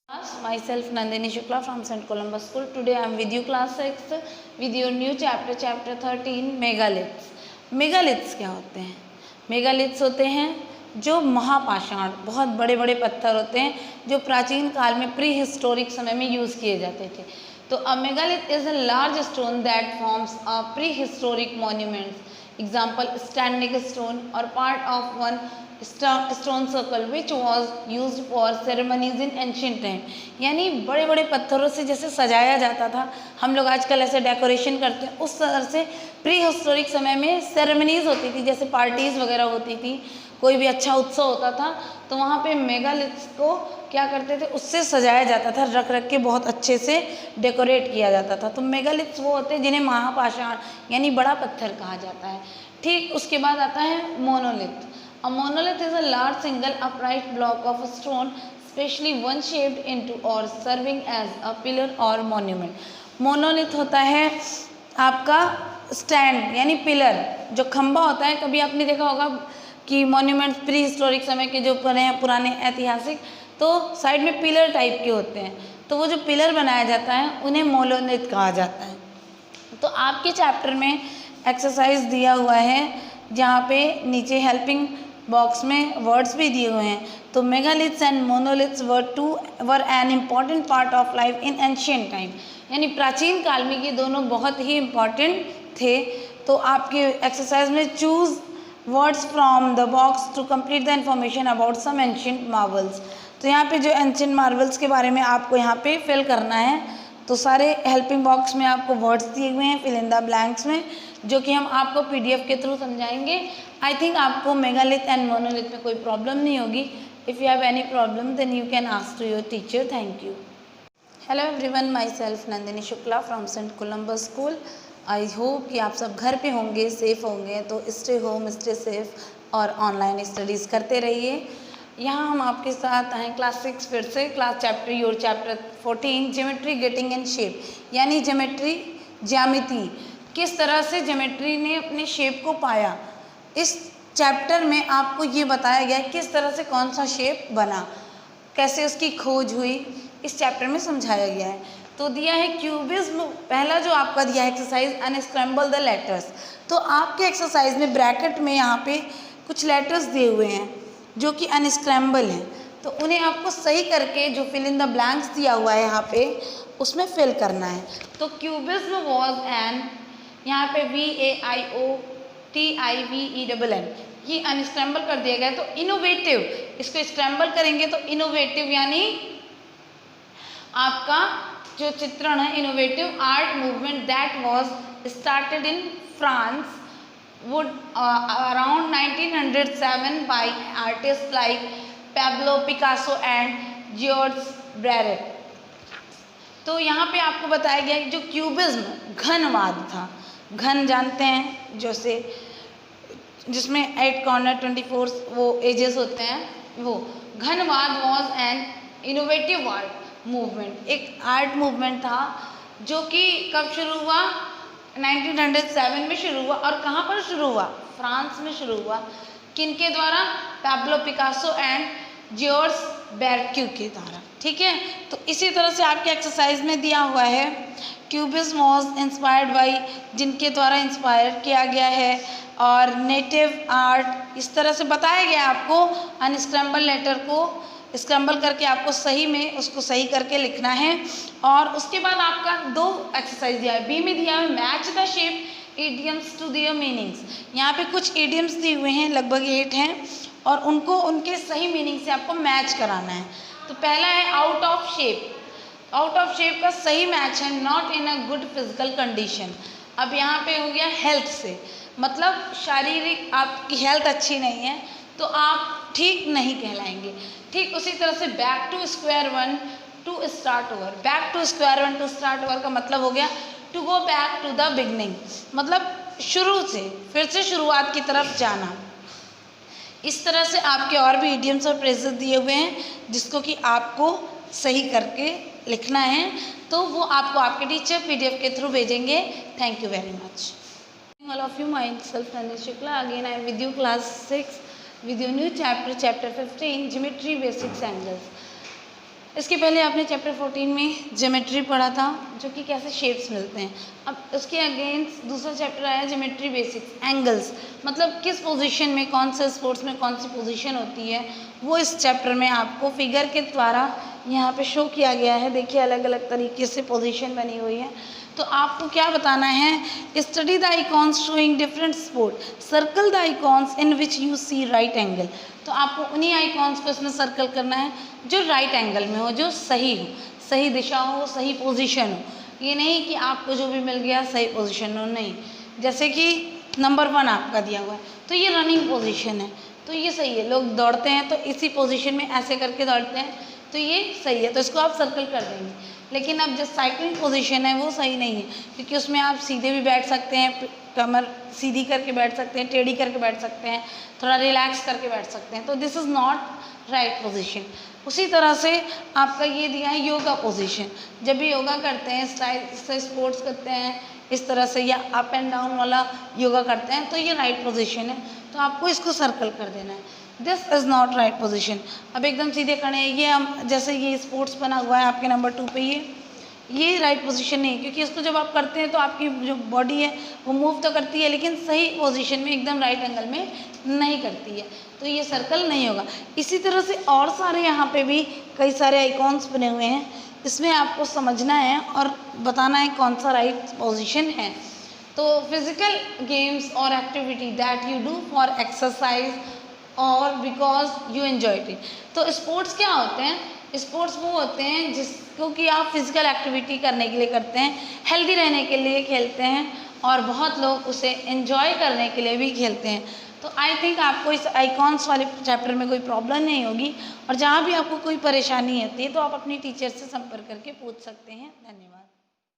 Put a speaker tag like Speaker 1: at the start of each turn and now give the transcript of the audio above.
Speaker 1: Myself Nandini Shukla from St. Columbus School. Today I am with you class 6 with your new chapter 13 megaliths. Megaliths क्या होते हैं? Megaliths होते हैं जो महापाषाण, बहुत बड़े बड़े पत्थर होते हैं जो प्राचीन काल में प्री हिस्टोरिक समय में यूज़ किए जाते थे। तो a megalith is a large stone that forms a prehistoric monuments, example standing stone और part of one stone circle which was use for ceremonies in ancient time. यानी बड़े बड़े पत्थरों से जैसे सजाया जाता था, हम लोग आजकल ऐसे डेकोरेशन करते हैं, उस तरह से प्री हिस्टोरिक समय में सेरेमनीज होती थी, जैसे पार्टीज वगैरह होती थी, कोई भी अच्छा उत्सव होता था तो वहाँ पे मेगालिथ्स को क्या करते थे, उससे सजाया जाता था, रख रख के बहुत अच्छे से डेकोरेट किया जाता था। तो मेगालिथ्स वो होते हैं जिन्हें महापाषाण यानी बड़ा पत्थर कहा जाता है। ठीक उसके बाद आता है monolith. A monolith is a large single upright block of stone, specially one shaped into or serving as a pillar or monument. Monolith होता है आपका स्टैंड यानी पिलर, जो खंबा होता है। कभी आपने देखा होगा कि मॉन्यूमेंट्स प्री हिस्टोरिक समय के जो पुराने ऐतिहासिक, तो साइड में पिलर टाइप के होते हैं, तो वो जो पिलर बनाया जाता है उन्हें मोनोलिथ कहा जाता है। तो आपके चैप्टर में एक्सरसाइज दिया हुआ है जहाँ पे नीचे हेल्पिंग बॉक्स में वर्ड्स भी दिए हुए हैं। तो megaliths and monoliths were an important part of life in ancient time, यानी प्राचीन काल में ये दोनों बहुत ही इम्पॉर्टेंट थे। तो आपके एक्सरसाइज में choose words from the box to complete the information about some ancient marvels. तो यहाँ पे जो एंशियंट मार्वल्स के बारे में आपको यहाँ पे फिल करना है। तो सारे हेल्पिंग बॉक्स में आपको वर्ड्स दिए हुए हैं फिल इन द ब्लैंक्स में, जो कि हम आपको पीडीएफ के थ्रू समझाएंगे। आई थिंक आपको मेगालिथ एंड मोनोलिथ में कोई प्रॉब्लम नहीं होगी। If you have any problem then you can ask to your teacher. Thank you. Hello everyone, myself Nandini Shukla from Saint Columbus School. I hope कि आप सब घर पे होंगे, सेफ़ होंगे। तो स्टे होम, स्टे सेफ और ऑनलाइन स्टडीज़ करते रहिए। यहाँ हम आपके साथ हैं क्लास 6 फिर से, class chapter your chapter 14 geometry getting in shape, यानी ज्योमेट्री ज्यामिति, किस तरह से ज्योमेट्री ने अपने शेप को पाया। इस चैप्टर में आपको ये बताया गया किस तरह से कौन सा शेप बना, कैसे उसकी खोज हुई, इस चैप्टर में समझाया गया है। तो दिया है क्यूबिज्म, पहला जो आपका दिया है एक्सरसाइज अनस्क्रैम्बल द लेटर्स। तो आपके एक्सरसाइज में ब्रैकेट में यहाँ पे कुछ लेटर्स दिए हुए हैं जो कि अनस्क्रैम्बल हैं, तो उन्हें आपको सही करके जो फिल इन द ब्लैंक्स दिया हुआ है यहाँ पे उसमें फिल करना है। तो क्यूबिज्म वॉज एन, यहाँ पे VAIOTIVENN, ये अनस्क्रैम्बल कर दिया गया। तो इनोवेटिव, इसको स्क्रैम्बल करेंगे तो इनोवेटिव यानी आपका जो चित्रण है, innovative art movement that was started in France would around 1907 by artists like Pablo Picasso and Georges Braque। तो यहाँ पे आपको बताया गया कि जो क्यूबिज्म घनवाद था, घन जानते हैं जैसे जिसमें 8 कॉर्नर 24 वो एजेस होते हैं, वो घनवाद was an innovative art movement, एक आर्ट मूवमेंट था जो कि कब शुरू हुआ, 1907 में शुरू हुआ। और कहाँ पर शुरू हुआ, फ्रांस में शुरू हुआ। किनके द्वारा, पैब्लो पिकासो एंड जियोर्ज ब्रैक्यू के द्वारा। ठीक है, तो इसी तरह से आपके एक्सरसाइज में दिया हुआ है क्यूबिज्म वॉज इंस्पायर्ड बाई, जिनके द्वारा इंस्पायर किया गया है, और नेटिव आर्ट, इस तरह से बताया गया आपको। अनस्क्रैम्बल लेटर को स्क्रैम्बल करके आपको सही में उसको सही करके लिखना है। और उसके बाद आपका 2 एक्सरसाइज दिया है। बी में दिया है match the shape idioms to their meanings. यहाँ पे कुछ इडियम्स दिए हुए हैं, लगभग 8 हैं, और उनको उनके सही मीनिंग से आपको मैच कराना है। तो पहला है out of shape. Out of shape का सही मैच है not in a good physical condition. अब यहाँ पे हो गया हेल्थ से, मतलब शारीरिक आपकी हेल्थ अच्छी नहीं है तो आप ठीक नहीं कहलाएंगे। ठीक उसी तरह से back to square one to start over. Back to square one to start over का मतलब हो गया to go back to the beginning, मतलब शुरू से, फिर से शुरुआत की तरफ जाना। इस तरह से आपके और भी इडियम्स और फ्रेजेस दिए हुए हैं जिसको कि आपको सही करके लिखना है। तो वो आपको आपके टीचर पीडीएफ के थ्रू भेजेंगे। Thank you very much. All of you, my self Nandini Shukla, again I am with you class 6 with your new chapter 15 geometry basics angles। इसके पहले आपने चैप्टर 14 में ज्योमेट्री पढ़ा था, जो कि कैसे शेप्स मिलते हैं। अब उसके अगेंस्ट दूसरा चैप्टर आया ज्योमेट्री बेसिक्स, एंगल्स, मतलब किस पोजीशन में कौन से स्पोर्ट्स में कौन सी पोजीशन होती है, वो इस चैप्टर में आपको फिगर के द्वारा यहाँ पे शो किया गया है। देखिए अलग अलग तरीके से पोजीशन बनी हुई है। तो आपको क्या बताना है, study the icons showing different sport, circle the icons in which you see right angle. तो आपको उन्हीं आइकॉन्स को इसमें सर्कल करना है जो राइट एंगल में हो, जो सही हो, सही दिशा हो, सही पोजीशन हो। ये नहीं कि आपको जो भी मिल गया सही पोजीशन हो, नहीं। जैसे कि नंबर 1 आपका दिया हुआ है, तो ये रनिंग पोजीशन है, तो ये सही है। लोग दौड़ते हैं तो इसी पोजीशन में ऐसे करके दौड़ते हैं, तो ये सही है, तो इसको आप सर्कल कर देंगे। लेकिन अब जो साइकिलिंग पोजीशन है वो सही नहीं है, क्योंकि उसमें आप सीधे भी बैठ सकते हैं, कमर सीधी करके बैठ सकते हैं, टेढ़ी करके बैठ सकते हैं, थोड़ा रिलैक्स करके बैठ सकते हैं, तो this is not right position. उसी तरह से आपका ये दिया है योगा पोजीशन। जब भी योगा करते हैं, स्टाइल से स्पोर्ट्स करते हैं इस तरह से, या अप एंड डाउन वाला योगा करते हैं, तो ये राइट पोजीशन है, तो आपको इसको सर्कल कर देना है। This is not right position. अब एकदम सीधे खड़े हैं, ये हम जैसे ये स्पोर्ट्स बना हुआ है आपके नंबर 2 पे, ये राइट पोजीशन नहीं है, क्योंकि इसको जब आप करते हैं तो आपकी जो बॉडी है वो मूव तो करती है, लेकिन सही पोजीशन में एकदम राइट एंगल में नहीं करती है, तो ये सर्कल नहीं होगा। इसी तरह से और सारे यहाँ पे भी कई सारे आइकॉन्स बने हुए हैं, इसमें आपको समझना है और बताना है कौन सा राइट पोजीशन है। तो फिजिकल गेम्स और activity that you do for exercise और बिकॉज यू एन्जॉय इट। तो स्पोर्ट्स क्या होते हैं, स्पोर्ट्स वो होते हैं जिसको कि आप फिजिकल एक्टिविटी करने के लिए करते हैं, हेल्दी रहने के लिए खेलते हैं, और बहुत लोग उसे एंजॉय करने के लिए भी खेलते हैं। तो आई थिंक आपको इस आइकॉन्स वाले चैप्टर में कोई प्रॉब्लम नहीं होगी, और जहाँ भी आपको कोई परेशानी होती है तो आप अपनी टीचर से संपर्क करके पूछ सकते हैं। धन्यवाद।